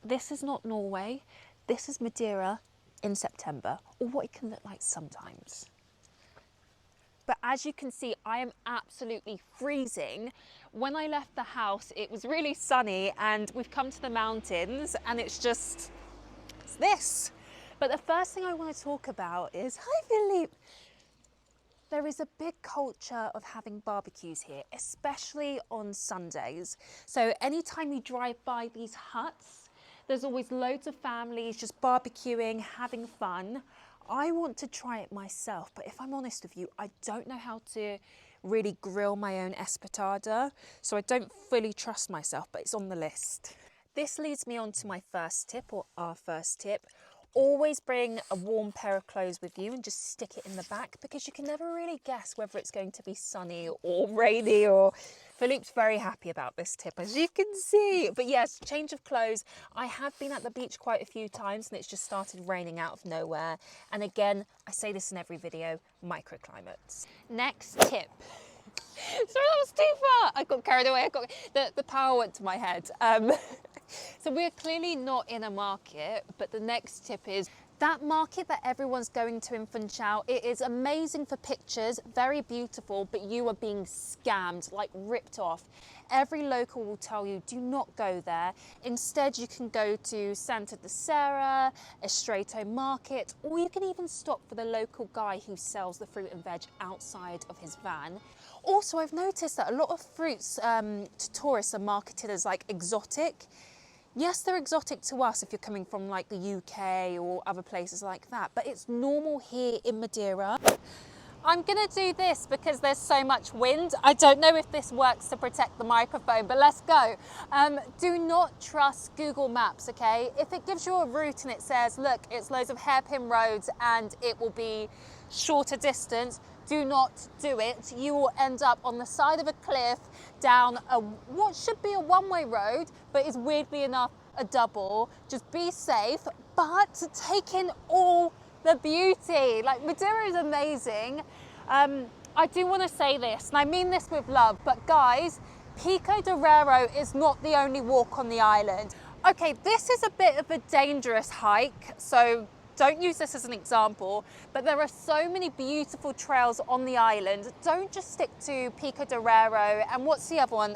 this is not Norway, this is Madeira in September, or what it can look like sometimes. But as you can see, I am absolutely freezing. When I left the house, it was really sunny, and we've come to the mountains and it's this. But the first thing I want to talk about is, hi Philippe, there is a big culture of having barbecues here, especially on Sundays. So anytime you drive by these huts, there's always loads of families just barbecuing, having fun. I want to try it myself, but if I'm honest with you, I don't know how to really grill my own espetada, so I don't fully trust myself, but it's on the list. This leads me on to my first tip, or our first tip. Always bring a warm pair of clothes with you and just stick it in the back, because you can never really guess whether it's going to be sunny or rainy. Or Philippe's very happy about this tip, as you can see. But yes, change of clothes. I have been at the beach quite a few times and it's just started raining out of nowhere. And again, I say this in every video, microclimates. Next tip. Sorry, that was too far. I got carried away. The power went to my head. So we're clearly not in a market, but the next tip is that market that everyone's going to in Funchal. It is amazing for pictures, very beautiful, but you are being scammed, like ripped off. Every local will tell you, do not go there. Instead, you can go to Santana, Estreito Market, or you can even stop for the local guy who sells the fruit and veg outside of his van. Also, I've noticed that a lot of fruits to tourists are marketed as like exotic. Yes, they're exotic to us if you're coming from like the UK or other places like that, but it's normal here in Madeira. I'm gonna do this because there's so much wind. I don't know if this works to protect the microphone, but let's go. Do not trust Google Maps, okay? If it gives you a route and it says, look, it's loads of hairpin roads and it will be shorter distance, do not do it. You will end up on the side of a cliff down what should be a one-way road, but is weirdly enough a double. Just be safe, but take in all the beauty. Like, Madeira is amazing. I do want to say this, and I mean this with love, but guys, Pico de Rero is not the only walk on the island. Okay, this is a bit of a dangerous hike, so don't use this as an example, but there are so many beautiful trails on the island. Don't just stick to Pico de Rero. And what's the other one?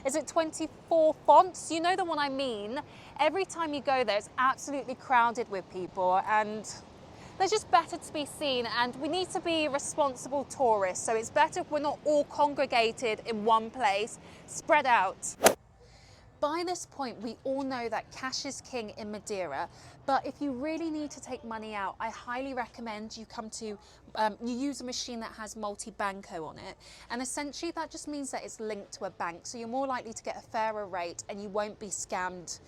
Is it 24 Fonts? You know the one I mean. Every time you go there, it's absolutely crowded with people, and they're just better to be seen, and we need to be responsible tourists. So it's better if we're not all congregated in one place, spread out. By this point, we all know that cash is king in Madeira, but if you really need to take money out, I highly recommend you you use a machine that has multi-banco on it. And essentially that just means that it's linked to a bank. So you're more likely to get a fairer rate and you won't be scammed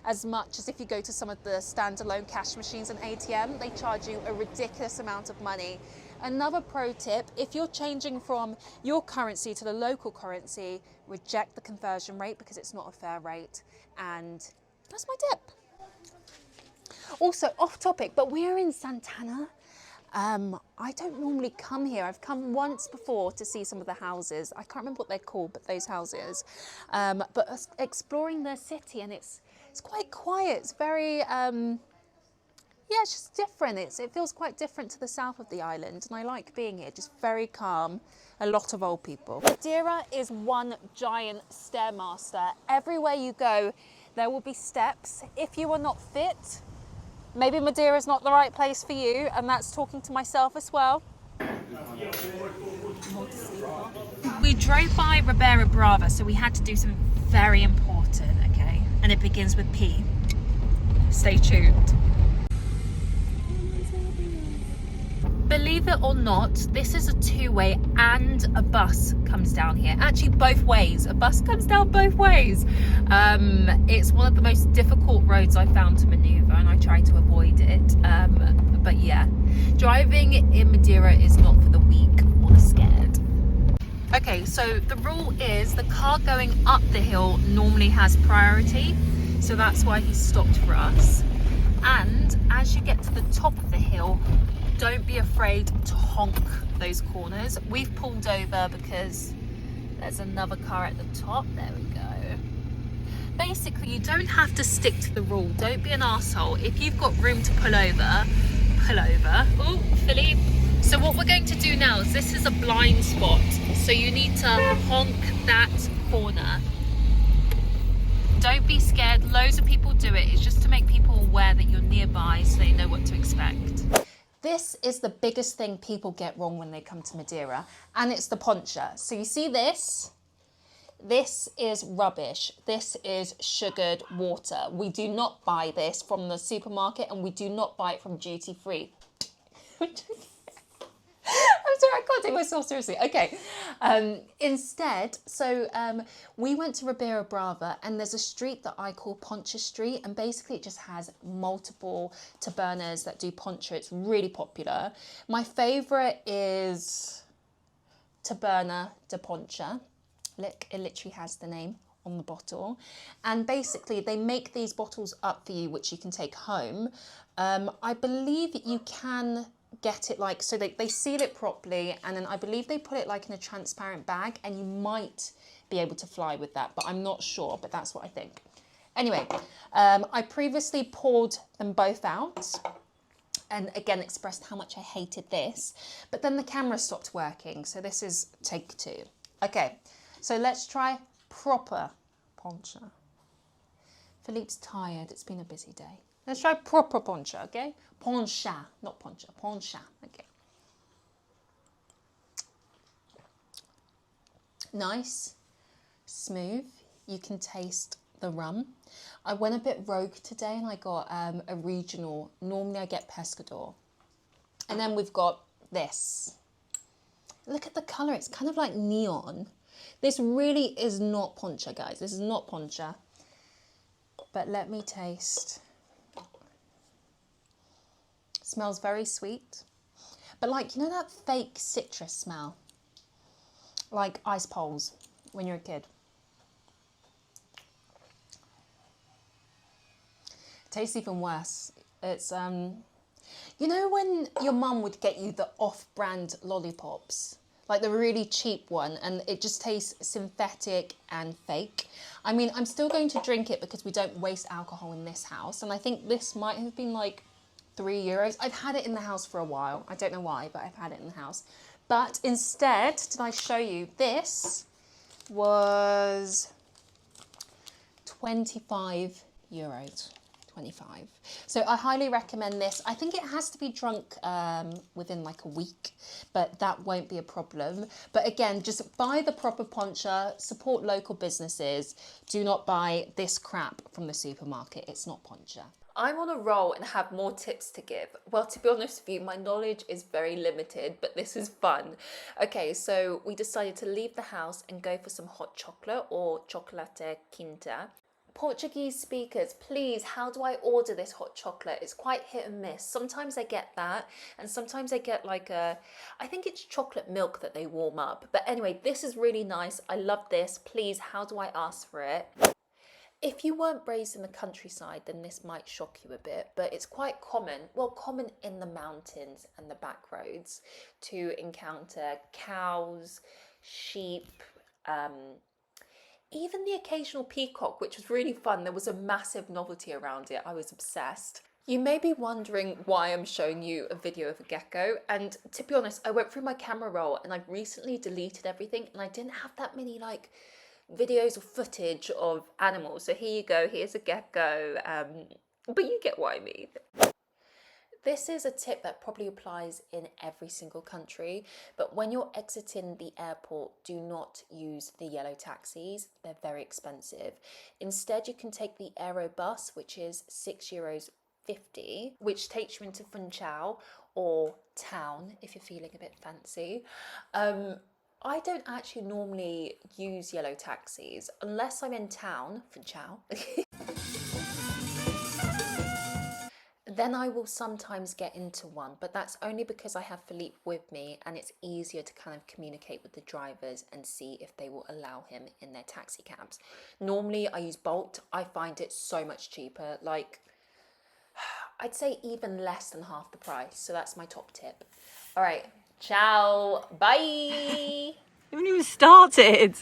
as much as if you go to some of the standalone cash machines and ATM. They charge you a ridiculous amount of money. Another pro tip, if you're changing from your currency to the local currency, reject the conversion rate because it's not a fair rate. And that's my tip. Also, off topic, but we are in Santana. I don't normally come here. I've come once before to see some of the houses. I can't remember what they're called, but those houses. But exploring the city, and it's quite quiet. It's very, yeah, it's just different. It feels quite different to the south of the island, and I like being here, just very calm, a lot of old people. Madeira is one giant stairmaster. Everywhere you go, there will be steps. If you are not fit, maybe Madeira is not the right place for you, and that's talking to myself as well. We drove by Ribeira Brava, so we had to do something very important, okay? And it begins with P. Stay tuned. Believe it or not, this is a two-way and a bus comes down here. Actually, both ways. A bus comes down both ways. It's one of the most difficult roads I've found to maneuver, and I try to avoid it. But yeah, driving in Madeira is not for the weak or the scared. Okay, so the rule is the car going up the hill normally has priority. So that's why he stopped for us. And as you get to the top of the hill, don't be afraid to honk those corners. We've pulled over because there's another car at the top. There we go. Basically, you don't have to stick to the rule. Don't be an arsehole. If you've got room to pull over, pull over. Oh, Philippe. So what we're going to do now is, this is a blind spot. So you need to honk that corner. Don't be scared. Loads of people do it. It's just to make people aware that you're nearby so they know what to expect. This is the biggest thing people get wrong when they come to Madeira, and it's the poncha. So you see this? This is rubbish. This is sugared water. We do not buy this from the supermarket, and we do not buy it from duty free. I'm sorry, I can't take myself seriously. Okay. Instead, we went to Ribeira Brava, and there's a street that I call Poncha Street, and basically it just has multiple tabernas that do poncha. It's really popular. My favourite is Taberna de Poncha. Look, it literally has the name on the bottle. And basically they make these bottles up for you, which you can take home. I believe you can get it like, so they seal it properly, and then I believe they put it like in a transparent bag, and you might be able to fly with that, but I'm not sure, but that's what I think. Anyway, I previously poured them both out, and again expressed how much I hated this, but then the camera stopped working, so this is take 2. Okay, so let's try proper poncha. Philippe's tired, it's been a busy day. Let's try proper poncha, okay? Poncha, not poncha, poncha, okay. Nice, smooth. You can taste the rum. I went a bit rogue today and I got a regional. Normally I get pescador. And then we've got this. Look at the colour, it's kind of like neon. This really is not poncha, guys. This is not poncha. But let me taste. Smells very sweet, but like, you know that fake citrus smell, like ice poles when you're a kid. It tastes even worse. It's you know when your mum would get you the off-brand lollipops, like the really cheap one, and it just tastes synthetic and fake. I mean, I'm still going to drink it because we don't waste alcohol in this house, and I think this might have been like €3. I've had it in the house for a while. I don't know why, but I've had it in the house. But instead, did I show you, this was €25. 25. So I highly recommend this. I think it has to be drunk within like a week, but that won't be a problem. But again, just buy the proper poncha, support local businesses. Do not buy this crap from the supermarket. It's not poncha. I'm on a roll and have more tips to give. Well, to be honest with you, my knowledge is very limited, but this is fun. Okay, so we decided to leave the house and go for some hot chocolate, or chocolate quinta. Portuguese speakers, please, how do I order this hot chocolate? It's quite hit and miss. Sometimes I get that, and sometimes I get like I think it's chocolate milk that they warm up. But anyway, this is really nice. I love this. Please, how do I ask for it? If you weren't raised in the countryside, then this might shock you a bit, but it's quite common, well, common in the mountains and the back roads, to encounter cows, sheep, even the occasional peacock, which was really fun. There was a massive novelty around it. I was obsessed. You may be wondering why I'm showing you a video of a gecko, and to be honest, I went through my camera roll and I've recently deleted everything, and I didn't have that many like videos or footage of animals. So here you go, here's a gecko, but you get what I mean. This is a tip that probably applies in every single country, but when you're exiting the airport, do not use the yellow taxis. They're very expensive. Instead, you can take the Aerobus, which is €6.50, which takes you into Funchal, or town if you're feeling a bit fancy. I don't actually normally use yellow taxis unless I'm in town, Funchal. Then I will sometimes get into one, but that's only because I have Philippe with me and it's easier to kind of communicate with the drivers and see if they will allow him in their taxi cabs. Normally I use Bolt. I find it so much cheaper, like I'd say even less than half the price. So that's my top tip. All right, ciao, bye. You haven't even started.